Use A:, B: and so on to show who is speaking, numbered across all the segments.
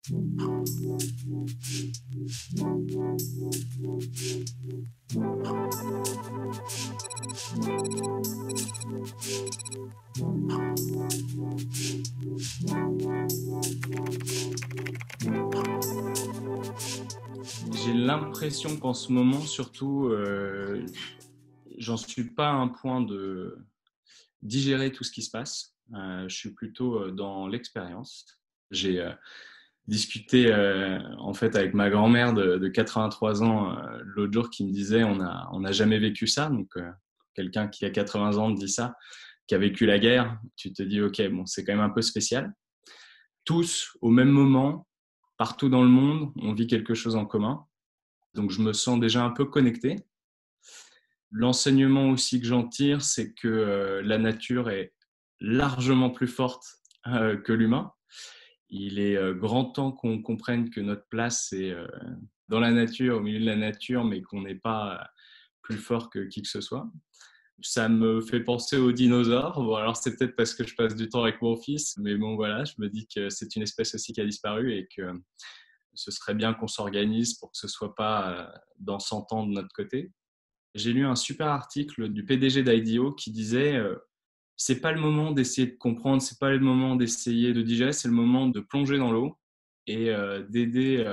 A: J'ai l'impression qu'en ce moment, surtout, j'en suis pas à un point de digérer tout ce qui se passe. Je suis plutôt dans l'expérience. J'ai discuté en fait avec ma grand-mère de 83 ans l'autre jour qui me disait on n'a jamais vécu ça. Donc, quelqu'un qui a 80 ans te dit ça, qui a vécu la guerre, tu te dis ok, bon, c'est quand même un peu spécial. Tous, au même moment, partout dans le monde, on vit quelque chose en commun. Donc, je me sens déjà un peu connecté. L'enseignement aussi que j'en tire, c'est que la nature est largement plus forte que l'humain. Il est grand temps qu'on comprenne que notre place est dans la nature, au milieu de la nature, mais qu'on n'est pas plus fort que qui que ce soit. Ça me fait penser aux dinosaures. Bon, alors c'est peut-être parce que je passe du temps avec mon fils, mais bon voilà, je me dis que c'est une espèce aussi qui a disparu et que ce serait bien qu'on s'organise pour que ce soit pas dans 100 ans de notre côté. J'ai lu un super article du PDG d'IDEO qui disait c'est pas le moment d'essayer de comprendre, c'est pas le moment d'essayer de digérer, c'est le moment de plonger dans l'eau et d'aider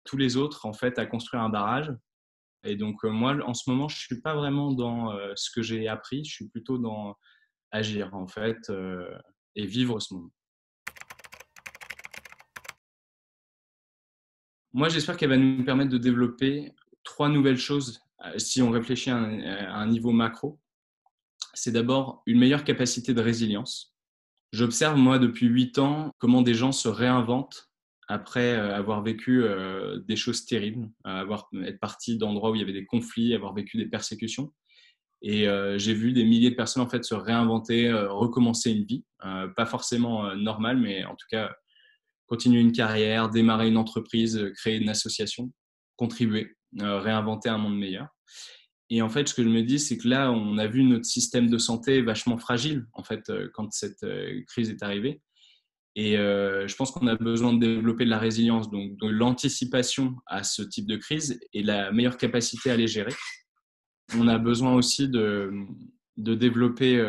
A: tous les autres en fait à construire un barrage. Et donc moi en ce moment je suis pas vraiment dans ce que j'ai appris, je suis plutôt dans agir en fait et vivre ce moment. Moi j'espère qu'elle va nous permettre de développer trois nouvelles choses si on réfléchit à un niveau macro. C'est d'abord une meilleure capacité de résilience. J'observe, moi, depuis 8 ans, comment des gens se réinventent après avoir vécu des choses terribles, être parti d'endroits où il y avait des conflits, avoir vécu des persécutions. Et j'ai vu des milliers de personnes en fait se réinventer, recommencer une vie, pas forcément normale, mais en tout cas continuer une carrière, démarrer une entreprise, créer une association, contribuer, réinventer un monde meilleur. Et en fait, ce que je me dis, c'est que là, on a vu notre système de santé vachement fragile, en fait, quand cette crise est arrivée. Et je pense qu'on a besoin de développer de la résilience, donc de l'anticipation à ce type de crise et la meilleure capacité à les gérer. On a besoin aussi de développer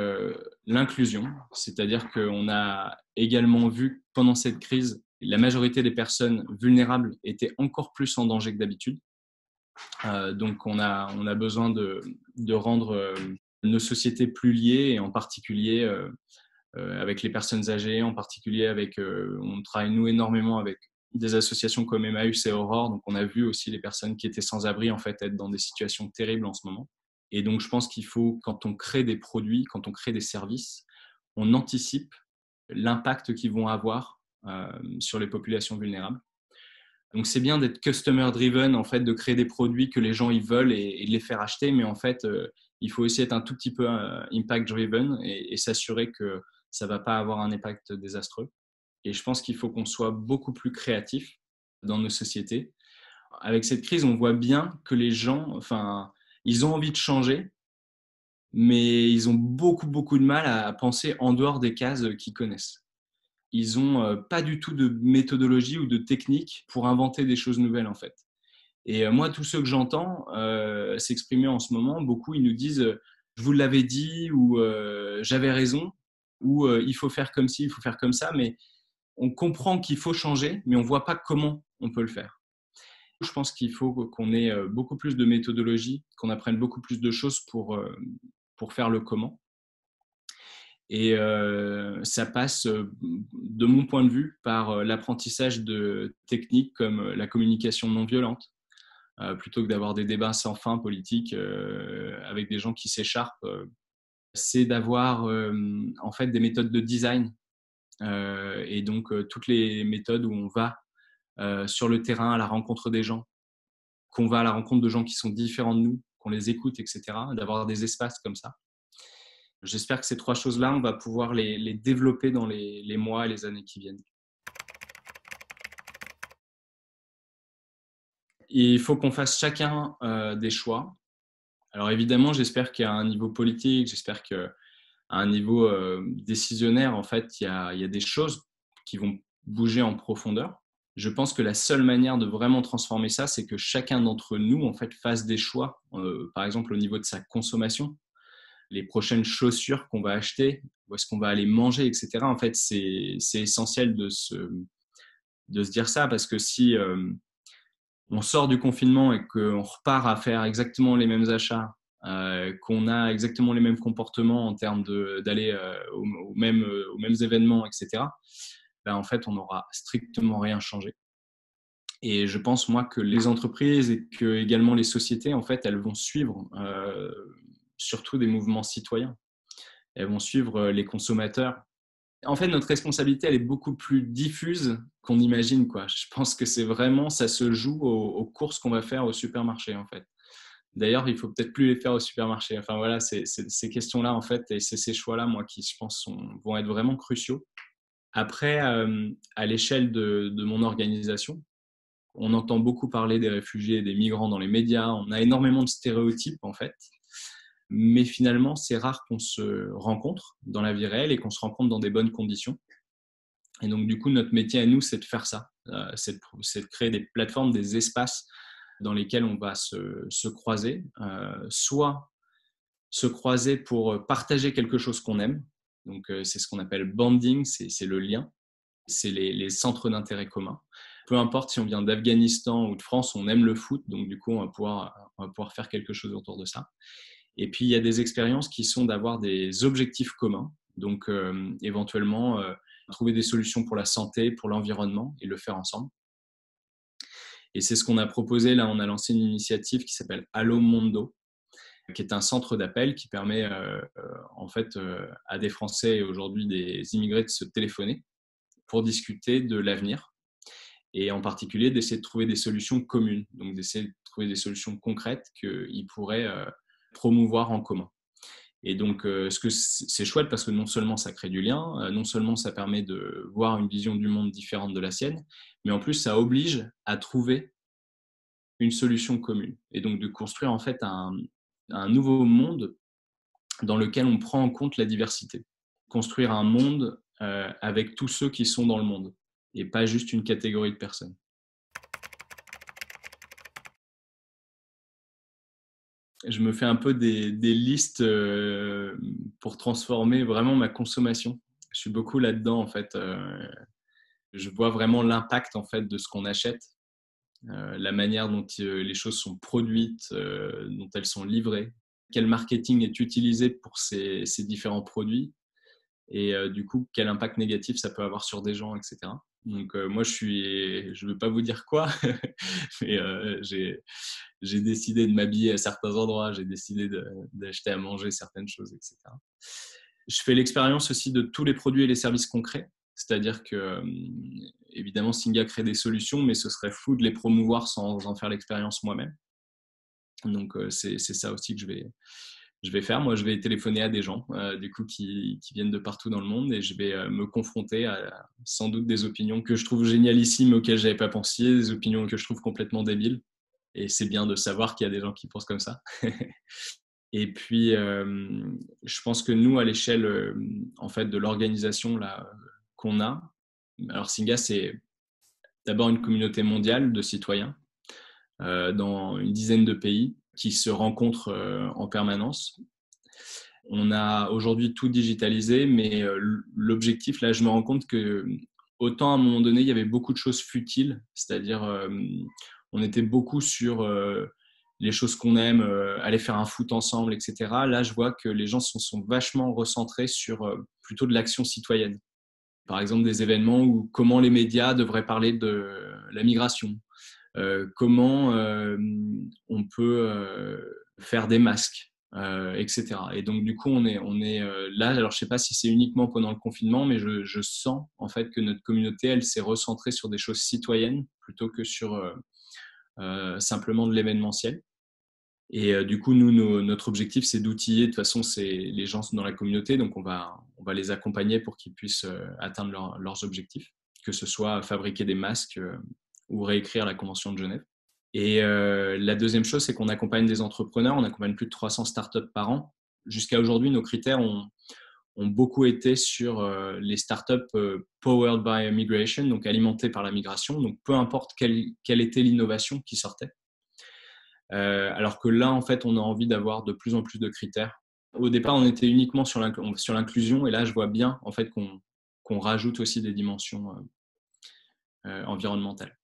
A: l'inclusion, c'est-à-dire qu'on a également vu pendant cette crise, la majorité des personnes vulnérables étaient encore plus en danger que d'habitude. Donc on a besoin de rendre nos sociétés plus liées et en particulier avec les personnes âgées, en particulier avec, on travaille nous énormément avec des associations comme Emmaüs et Aurore, donc on a vu aussi les personnes qui étaient sans abri en fait être dans des situations terribles en ce moment. Et donc je pense qu'il faut, quand on crée des produits, quand on crée des services, on anticipe l'impact qu'ils vont avoir sur les populations vulnérables. Donc c'est bien d'être customer driven, en fait, de créer des produits que les gens ils veulent et de les faire acheter, mais en fait, il faut aussi être un tout petit peu impact driven et s'assurer que ça va pas avoir un impact désastreux. Et je pense qu'il faut qu'on soit beaucoup plus créatif dans nos sociétés. Avec cette crise, on voit bien que les gens, enfin, ils ont envie de changer, mais ils ont beaucoup, beaucoup de mal à penser en dehors des cases qu'ils connaissent. Ils ont pas du tout de méthodologie ou de technique pour inventer des choses nouvelles, en fait. Et moi, tous ceux que j'entends s'exprimer en ce moment, beaucoup, ils nous disent je vous l'avais dit ou j'avais raison ou il faut faire comme ci, il faut faire comme ça, mais on comprend qu'il faut changer, mais on ne voit pas comment on peut le faire. Je pense qu'il faut qu'on ait beaucoup plus de méthodologie, qu'on apprenne beaucoup plus de choses pour faire le comment. Et ça passe, de mon point de vue, par l'apprentissage de techniques comme la communication non violente, plutôt que d'avoir des débats sans fin politiques avec des gens qui s'écharpent. C'est d'avoir en fait des méthodes de design et donc toutes les méthodes où on va sur le terrain à la rencontre des gens, qu'on va à la rencontre de gens qui sont différents de nous, qu'on les écoute, etc. D'avoir des espaces comme ça. J'espère que ces trois choses-là, on va pouvoir les développer dans les mois et les années qui viennent. Il faut qu'on fasse chacun des choix. Alors évidemment, j'espère qu'à un niveau politique, j'espère qu'à un niveau décisionnaire, en fait, il y a des choses qui vont bouger en profondeur. Je pense que la seule manière de vraiment transformer ça, c'est que chacun d'entre nous, en fait, fasse des choix, par exemple au niveau de sa consommation, les prochaines chaussures qu'on va acheter, où est-ce qu'on va aller manger, etc. En fait, c'est essentiel de se dire ça, parce que si on sort du confinement et qu'on repart à faire exactement les mêmes achats, qu'on a exactement les mêmes comportements en termes d'aller aux mêmes événements, etc., ben, en fait, on n'aura strictement rien changé. Et je pense, moi, que les entreprises et que également les sociétés, en fait, elles vont suivre surtout des mouvements citoyens. Elles vont suivre les consommateurs. En fait, notre responsabilité, elle est beaucoup plus diffuse qu'on imagine, quoi. Je pense que c'est vraiment, ça se joue aux courses qu'on va faire au supermarché, en fait. D'ailleurs, il faut peut-être plus les faire au supermarché. Enfin voilà, c'est ces questions-là, en fait, et c'est ces choix-là, moi, qui, je pense, vont être vraiment cruciaux. Après, à l'échelle de mon organisation, on entend beaucoup parler des réfugiés et des migrants dans les médias. On a énormément de stéréotypes, en fait. Mais finalement, c'est rare qu'on se rencontre dans la vie réelle et qu'on se rencontre dans des bonnes conditions. Et donc, du coup, notre métier à nous, c'est de faire ça. C'est de créer des plateformes, des espaces dans lesquels on va se croiser, soit se croiser pour partager quelque chose qu'on aime. Donc, c'est ce qu'on appelle banding, c'est le lien, c'est les centres d'intérêt communs. Peu importe si on vient d'Afghanistan ou de France, on aime le foot, donc du coup, on va pouvoir faire quelque chose autour de ça. Et puis, il y a des expériences qui sont d'avoir des objectifs communs, donc éventuellement trouver des solutions pour la santé, pour l'environnement et le faire ensemble. Et c'est ce qu'on a proposé. Là, on a lancé une initiative qui s'appelle Allo Mondo, qui est un centre d'appel qui permet en fait à des Français et aujourd'hui des immigrés de se téléphoner pour discuter de l'avenir et en particulier d'essayer de trouver des solutions communes, donc d'essayer de trouver des solutions concrètes qu'ils pourraient promouvoir en commun. Et donc, c'est chouette parce que non seulement ça crée du lien, non seulement ça permet de voir une vision du monde différente de la sienne, mais en plus ça oblige à trouver une solution commune et donc de construire en fait un nouveau monde dans lequel on prend en compte la diversité. Construire un monde avec tous ceux qui sont dans le monde et pas juste une catégorie de personnes. Je me fais un peu des listes pour transformer vraiment ma consommation. Je suis beaucoup là-dedans en fait. Je vois vraiment l'impact en fait de ce qu'on achète, la manière dont les choses sont produites, dont elles sont livrées, quel marketing est utilisé pour ces différents produits et du coup quel impact négatif ça peut avoir sur des gens, etc. Donc moi je veux pas vous dire quoi, mais j'ai décidé de m'habiller à certains endroits, j'ai décidé d'acheter à manger certaines choses, etc. Je fais l'expérience aussi de tous les produits et les services concrets, c'est-à-dire que évidemment Singa crée des solutions, mais ce serait fou de les promouvoir sans en faire l'expérience moi-même. Donc c'est ça aussi que je vais faire. Moi, je vais téléphoner à des gens du coup qui viennent de partout dans le monde et je vais me confronter à sans doute des opinions que je trouve génialissimes auxquelles j'avais pas pensé, des opinions que je trouve complètement débiles. Et c'est bien de savoir qu'il y a des gens qui pensent comme ça. Et puis, je pense que nous, à l'échelle en fait, de l'organisation là, qu'on a, alors Singa, c'est d'abord une communauté mondiale de citoyens dans une dizaine de pays qui se rencontrent en permanence. On a aujourd'hui tout digitalisé, mais l'objectif, là, je me rends compte que autant à un moment donné, il y avait beaucoup de choses futiles, c'est-à-dire on était beaucoup sur les choses qu'on aime, aller faire un foot ensemble, etc. Là, je vois que les gens sont vachement recentrés sur plutôt de l'action citoyenne. Par exemple, des événements où comment les médias devraient parler de la migration, comment on peut faire des masques, etc. Et donc, du coup, on est là. Alors, je ne sais pas si c'est uniquement pendant le confinement, mais je sens en fait que notre communauté, elle s'est recentrée sur des choses citoyennes plutôt que sur simplement de l'événementiel. Et du coup, nous, notre objectif, c'est d'outiller. De toute façon, c'est les gens dans la communauté, donc on va les accompagner pour qu'ils puissent atteindre leurs objectifs, que ce soit fabriquer des masques ou réécrire la Convention de Genève. Et la deuxième chose, c'est qu'on accompagne des entrepreneurs. On accompagne plus de 300 startups par an. Jusqu'à aujourd'hui, nos critères, ont beaucoup été sur les startups powered by migration, donc alimentées par la migration. Donc, peu importe quelle était l'innovation qui sortait. Alors que là, en fait, on a envie d'avoir de plus en plus de critères. Au départ, on était uniquement sur l'inclusion, et là, je vois bien en fait qu'on rajoute aussi des dimensions environnementales.